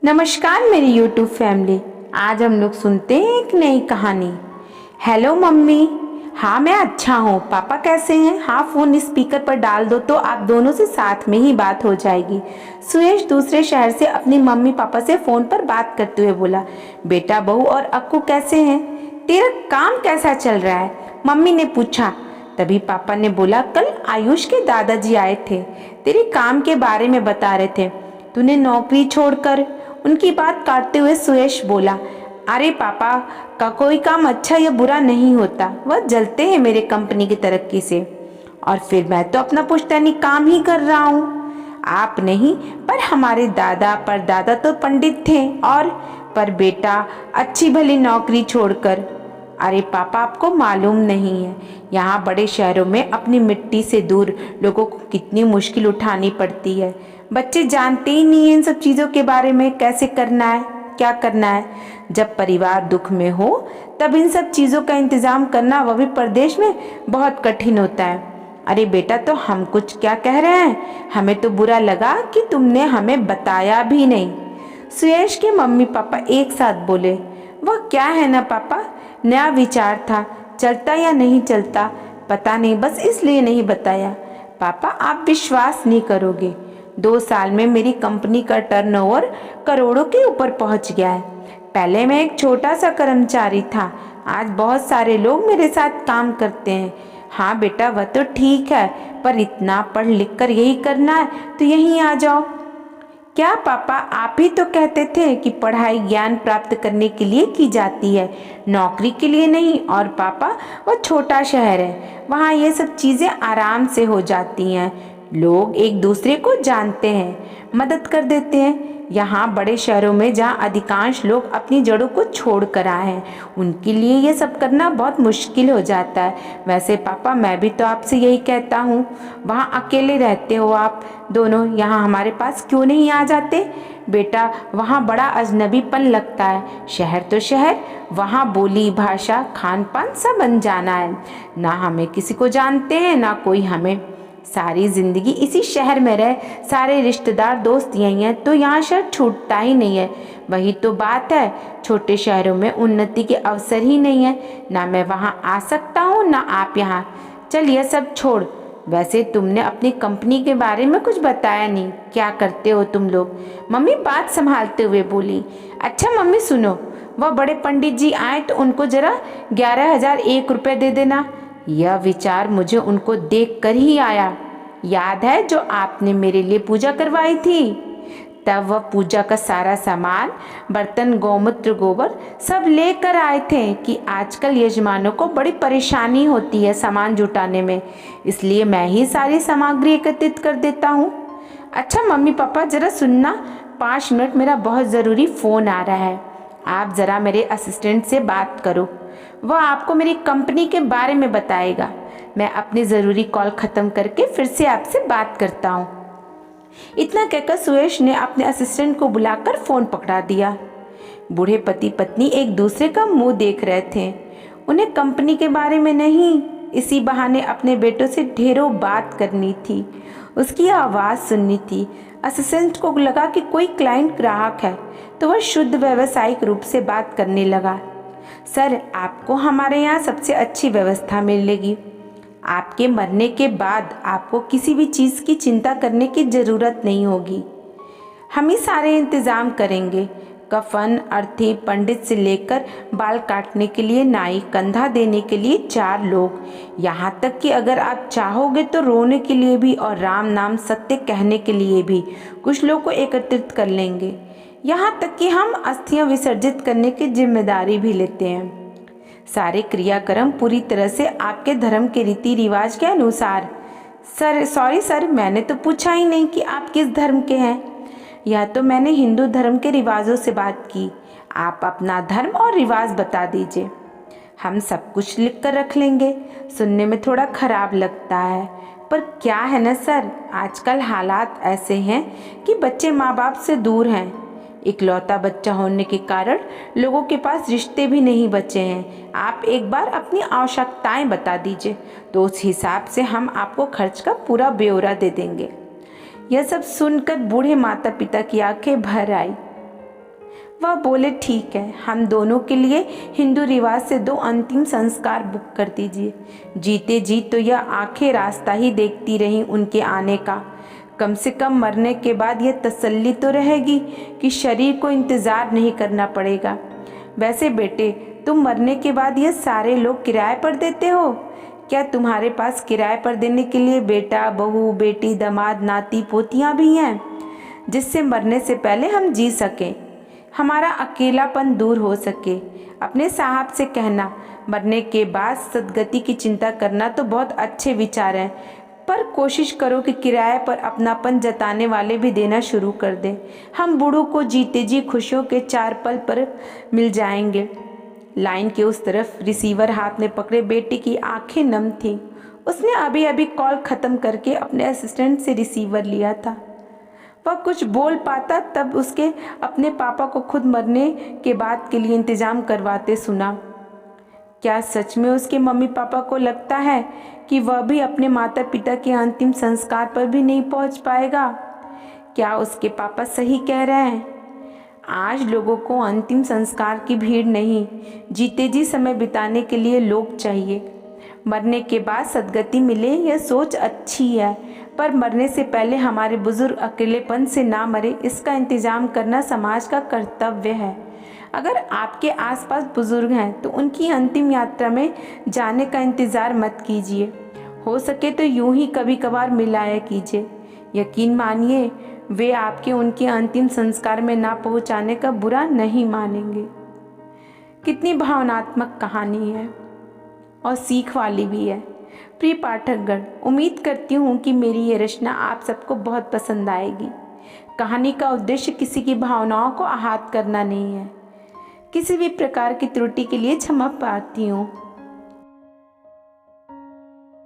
नमस्कार मेरी YouTube family. आज हम लोग सुनते हैं एक नई कहानी। Hello mummy. हाँ मैं अच्छा हूँ। पापा कैसे हैं? हाँ फ़ोन स्पीकर पर डाल दो तो आप दोनों से साथ में ही बात हो जाएगी। सुयश दूसरे शहर से अपनी मम्मी पापा से फ़ोन पर बात करते हुए बोला, बेटा बहू और अक्कू कैसे हैं? तेरा काम कैसा चल रहा है? मम्मी ने पूछा। तभी पापा ने बोला, कल आयुष के दादाजी आए थे, तेरे काम के बारे में बता रहे थे। तूने नौकरी छोड़कर। उनकी बात काटते हुए सुयश बोला, अरे पापा का कोई काम अच्छा या बुरा नहीं होता, वह जलते हैं मेरे कंपनी की तरक्की से। और फिर मैं तो अपना पुश्तैनी काम ही कर रहा हूँ। आप नहीं पर हमारे दादा परदादा तो पंडित थे। और पर बेटा अच्छी भली नौकरी छोड़कर। अरे पापा आपको मालूम नहीं है, यहाँ बड़े शहरों में अपनी मिट्टी से दूर लोगों को कितनी मुश्किल उठानी पड़ती है। बच्चे जानते ही नहीं हैं इन सब चीज़ों के बारे में, कैसे करना है क्या करना है। जब परिवार दुख में हो तब इन सब चीज़ों का इंतज़ाम करना, वह भी प्रदेश में, बहुत कठिन होता है। अरे बेटा तो हम कुछ क्या कह रहे हैं, हमें तो बुरा लगा कि तुमने हमें बताया भी नहीं। सुयश के मम्मी पापा एक साथ बोले, वह क्या है ना पापा, नया विचार था, चलता या नहीं चलता पता नहीं, बस इसलिए नहीं बताया। पापा आप विश्वास नहीं करोगे, 2 साल में मेरी कंपनी का टर्नओवर करोड़ों के ऊपर पहुंच गया है। पहले मैं एक छोटा सा कर्मचारी था, आज बहुत सारे लोग मेरे साथ काम करते हैं। हाँ बेटा वह तो ठीक है, पर इतना पढ़ लिख कर यही करना है तो यहीं आ जाओ। क्या पापा आप ही तो कहते थे कि पढ़ाई ज्ञान प्राप्त करने के लिए की जाती है, नौकरी के लिए नहीं। और पापा वो छोटा शहर है, वहाँ ये सब चीज़ें आराम से हो जाती हैं, लोग एक दूसरे को जानते हैं, मदद कर देते हैं। यहाँ बड़े शहरों में जहाँ अधिकांश लोग अपनी जड़ों को छोड़ कर आए हैं, उनके लिए ये सब करना बहुत मुश्किल हो जाता है। वैसे पापा मैं भी तो आपसे यही कहता हूँ, वहाँ अकेले रहते हो आप दोनों, यहाँ हमारे पास क्यों नहीं आ जाते? बेटा वहाँ बड़ा अजनबीपन लगता है, शहर तो शहर, वहाँ बोली भाषा खान पान सब अनजाना है, ना हमें किसी को जानते हैं ना कोई हमें। सारी जिंदगी इसी शहर में रहे, सारे रिश्तेदार दोस्त यही हैं, तो यहाँ शहर छूटता ही नहीं है। वही तो बात है, छोटे शहरों में उन्नति के अवसर ही नहीं है, ना मैं वहाँ आ सकता हूँ ना आप यहाँ। चल यह सब छोड़, वैसे तुमने अपनी कंपनी के बारे में कुछ बताया नहीं, क्या करते हो तुम लोग? मम्मी बात संभालते हुए बोली। अच्छा मम्मी सुनो, वह बड़े पंडित जी आए तो उनको जरा 11,001 रुपये दे देना। यह विचार मुझे उनको देख कर ही आया। याद है जो आपने मेरे लिए पूजा करवाई थी? तब वह पूजा का सारा सामान, बर्तन, गौमूत्र, गोबर सब लेकर आए थे कि आजकल यजमानों को बड़ी परेशानी होती है सामान जुटाने में, इसलिए मैं ही सारी सामग्री एकत्रित कर देता हूँ। अच्छा मम्मी पापा ज़रा सुनना, 5 मिनट मेरा बहुत ज़रूरी फ़ोन आ रहा है, आप ज़रा मेरे असिस्टेंट से बात करो, वह आपको मेरी कंपनी के बारे में बताएगा। मैं अपनी ज़रूरी कॉल ख़त्म करके फिर से आपसे बात करता हूँ। इतना कहकर सुयश ने अपने असिस्टेंट को बुलाकर फ़ोन पकड़ा दिया। बूढ़े पति पत्नी एक दूसरे का मुंह देख रहे थे। उन्हें कंपनी के बारे में नहीं, इसी बहाने अपने बेटों से ढेरों बात करनी थी, उसकी आवाज़ सुननी थी। असिस्टेंट को लगा कि कोई क्लाइंट ग्राहक है तो वह शुद्ध व्यावसायिक रूप से बात करने लगा। सर आपको हमारे यहाँ सबसे अच्छी व्यवस्था मिलेगी, आपके मरने के बाद आपको किसी भी चीज़ की चिंता करने की ज़रूरत नहीं होगी, हम ही सारे इंतज़ाम करेंगे। कफन, अर्थी, पंडित से लेकर बाल काटने के लिए नाई, कंधा देने के लिए 4 लोग, यहाँ तक कि अगर आप चाहोगे तो रोने के लिए भी और राम नाम सत्य कहने के लिए भी कुछ लोग को एकत्रित कर लेंगे। यहाँ तक कि हम अस्थियाँ विसर्जित करने की जिम्मेदारी भी लेते हैं। सारे क्रियाक्रम पूरी तरह से आपके धर्म के रीति रिवाज के अनुसार। सर सॉरी सर, मैंने तो पूछा ही नहीं कि आप किस धर्म के हैं। यह तो मैंने हिंदू धर्म के रिवाजों से बात की, आप अपना धर्म और रिवाज बता दीजिए, हम सब कुछ लिख कर रख लेंगे। सुनने में थोड़ा खराब लगता है, पर क्या है ना सर, आजकल हालात ऐसे हैं कि बच्चे माँ बाप से दूर हैं, इकलौता बच्चा होने के कारण लोगों के पास रिश्ते भी नहीं बचे हैं। आप एक बार अपनी आवश्यकताएं बता दीजिए तो उस हिसाब से हम आपको खर्च का पूरा ब्यौरा दे देंगे। यह सब सुनकर बूढ़े माता पिता की आंखें भर आई। वह बोले ठीक है, हम दोनों के लिए हिंदू रिवाज से 2 अंतिम संस्कार बुक कर दीजिए। जीते जी तो यह आंखें रास्ता ही देखती रहीं उनके आने का। कम से कम मरने के बाद यह तसल्ली तो रहेगी कि शरीर को इंतज़ार नहीं करना पड़ेगा। वैसे बेटे, तुम मरने के बाद यह सारे लोग किराए पर देते हो? क्या तुम्हारे पास किराए पर देने के लिए बेटा, बहू, बेटी, दामाद, नाती, पोतियाँ भी हैं, जिससे मरने से पहले हम जी सकें, हमारा अकेलापन दूर हो सके? अपने साहब से कहना, मरने के बाद सदगति की चिंता करना तो बहुत अच्छे विचार हैं, पर कोशिश करो कि किराए पर अपनापन जताने वाले भी देना शुरू कर दें। हम बूढ़ों को जीते जी खुशियों के 4 पल पर मिल जाएंगे। लाइन के उस तरफ रिसीवर हाथ में पकड़े बेटे की आंखें नम थीं। उसने अभी अभी कॉल ख़त्म करके अपने असिस्टेंट से रिसीवर लिया था। वह कुछ बोल पाता तब उसके अपने पापा को खुद मरने के बाद के लिए इंतज़ाम करवाते सुना। क्या सच में उसके मम्मी पापा को लगता है कि वह भी अपने माता पिता के अंतिम संस्कार पर भी नहीं पहुंच पाएगा? क्या उसके पापा सही कह रहे हैं? आज लोगों को अंतिम संस्कार की भीड़ नहीं, जीते जी समय बिताने के लिए लोग चाहिए। मरने के बाद सद्गति मिले, यह सोच अच्छी है, पर मरने से पहले हमारे बुजुर्ग अकेलेपन से ना मरे, इसका इंतज़ाम करना समाज का कर्तव्य है। अगर आपके आसपास बुजुर्ग हैं तो उनकी अंतिम यात्रा में जाने का इंतज़ार मत कीजिए। हो सके तो यूं ही कभी कभार मिलाया कीजिए। यकीन मानिए, वे आपके उनके अंतिम संस्कार में ना पहुंचाने का बुरा नहीं मानेंगे। कितनी भावनात्मक कहानी है और सीख वाली भी है। प्रिय पाठकगण, उम्मीद करती हूँ कि मेरी ये रचना आप सबको बहुत पसंद आएगी। कहानी का उद्देश्य किसी की भावनाओं को आहत करना नहीं है। किसी भी प्रकार की त्रुटि के लिए क्षमा प्रार्थी हूँ।